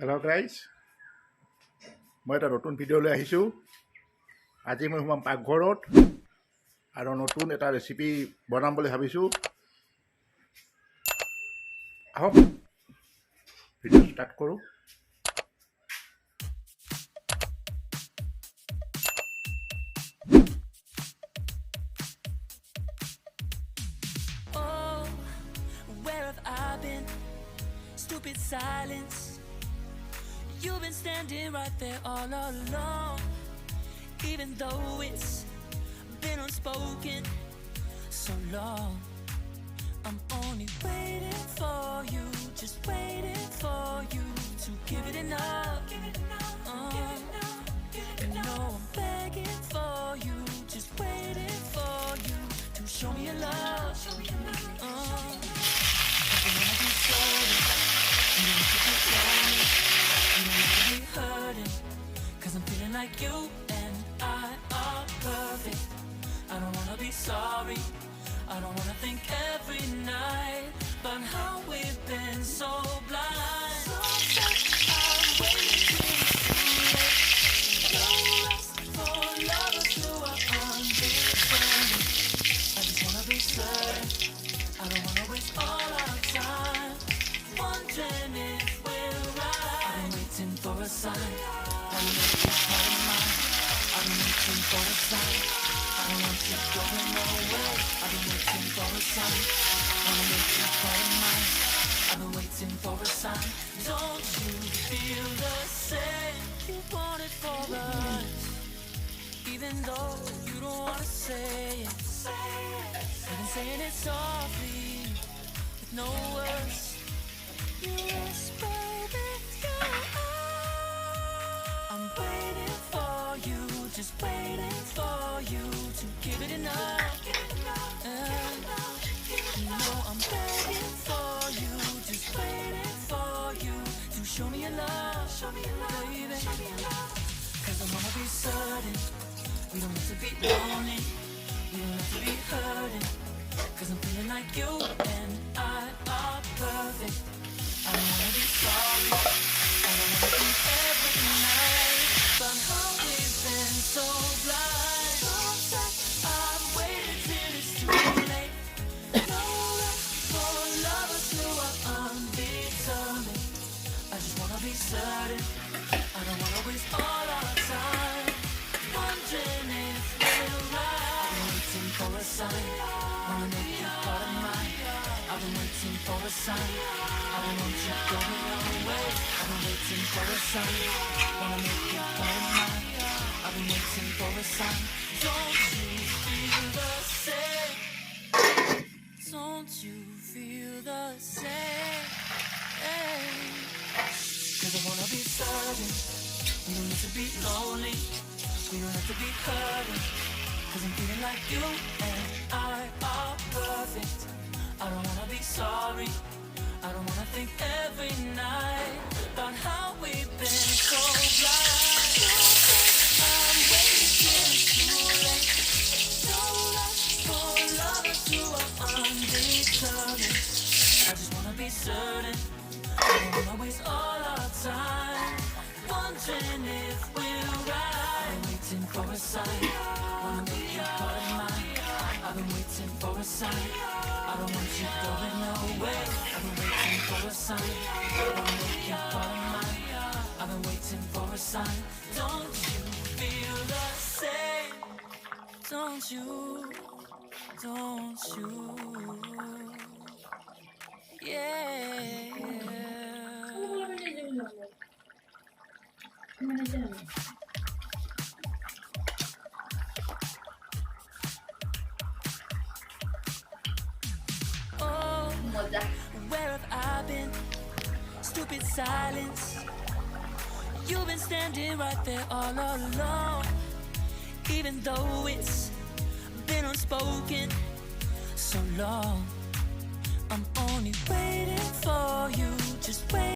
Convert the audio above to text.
Hello' guys, মই এটা নতুন ভিডিঅ' লৈ আহিছোঁ। আজি মই সোমাম পাকঘৰত আৰু নতুন এটা ৰেচিপি বনাম বুলি ভাবিছোঁ। আহক ভিডিঅ' ষ্টাৰ্ট কৰোঁ। Oh, where have I been? Stupid silence. You've been standing right there all along. Even though it's been unspoken so long, I'm only waiting for you, just waiting for you to give it enough. You know I'm begging for you, just waiting for you to show me your love. I wanna be sorry, you don't have to be lonely, you don't have to be hurting, 'cause I'm feeling like you and I are perfect. I don't wanna be sorry, I don't wanna think every night about how we've been so blind. So I'm waiting till it's too late. No rest for lovers who are undetermined. I just wanna be certain, I don't wanna waste all our time wondering if we're right. I've been waiting for a sign, I don't make you part of mine. I've been waiting for a sign, I don't want you going nowhere. I've been waiting for a sign, I don't make you part of mine. I've been waiting for a sign. Don't you feel the same? You want it for us, even though you don't wanna say it. I've been saying it softly, with no words. You whisper with your eyes. I'm waiting for you, just waiting for you to give it enough. You know I'm begging for you, just waiting for you to show me your love, baby. 'Cause I wanna be certain, we don't have to be lonely, we don't have to be hurting, 'cause I'm feeling like you and I are perfect. I don't wanna be sorry, I don't wanna think every night about how we've been so blind. I've waited till it's too late. No rest for lovers who are undetermined. I just wanna be certain, I don't wanna waste all our time wondering if we're right. I've been waiting for a sign, wanna make you part of mine. I've been waiting for a sign, I don't want you going away. I've been waiting for a sign, wanna make you part of mine. I've been waiting for a sign. Don't you feel the same? Don't you feel the same? 'Cause I wanna be certain, we don't need to be lonely, we don't have to be hurting, 'cause I'm feeling like you and I are perfect. I don't wanna be sorry, I don't wanna think every night about how we've been so blind. I'm waiting till it's too late. No rush for lovers who are undetermined. I just wanna be certain, I don't wanna waste all our time wondering if we're right. I'm waiting for a sign, wanna make you part of mine. I've been waiting for a sign, I don't want you going away. I've been waiting for a sign, wanna make you part of mine. I've been waiting for a sign. Don't you feel the same? Don't you? Don't you? Yeah. Oh, where have I been? Stupid silence. You've been standing right there all along. Even though it's been unspoken so long, I'm only waiting for you, just waiting.